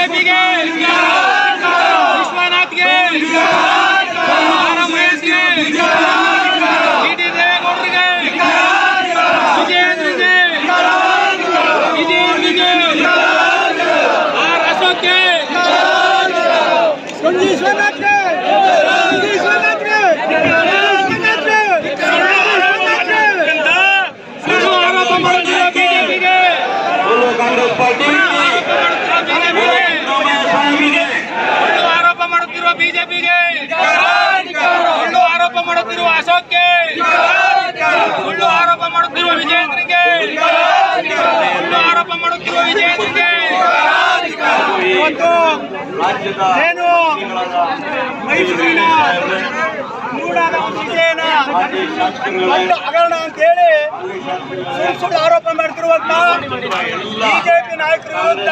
ಬಿಜೆಪಿಗೆ ವಿಶ್ವನಾಥ್ಗೆ ಮಹೇಶ್ಗೆ T ದೇವೇಗೌಡರಿಗೆ ವಿಜಯೇಂದ್ರಿಗೆ R ಅಶೋಕ್ಗೆ ಸುಳ್ಳು ಆರೋಪ ಮಾಡುತ್ತಿರುವ ಬಿಜೆಪಿಗೆ ಸುಳ್ಳು ಆರೋಪ ಮಾಡುತ್ತಿರುವ ಬಿಜೆಪಿಗೆ ಸುಳ್ಳು ಆರೋಪ ಮಾಡುತ್ತಿರುವ ಅಶೋಕ್ಗೆ ಸುಳ್ಳು ಆರೋಪ ಮಾಡುತ್ತಿರುವ ವಿಜಯೇಂದ್ರಿಗೆ ಸುಳ್ಳು ಆರೋಪ ಮಾಡುತ್ತಿರುವ ವಿಜಯೇಂದ್ರಿಗೆ ಏನು ಮೈಸೂರಿನ ಮೂಡಾದ ವಿಷಯನ ಹಗರಣ ಅಂತೇಳಿ ಸುಳ್ಳು ಆರೋಪ ಮಾಡ್ತಿರುವಂತ ಬಿಜೆಪಿ ನಾಯಕರು ವಿರುದ್ಧ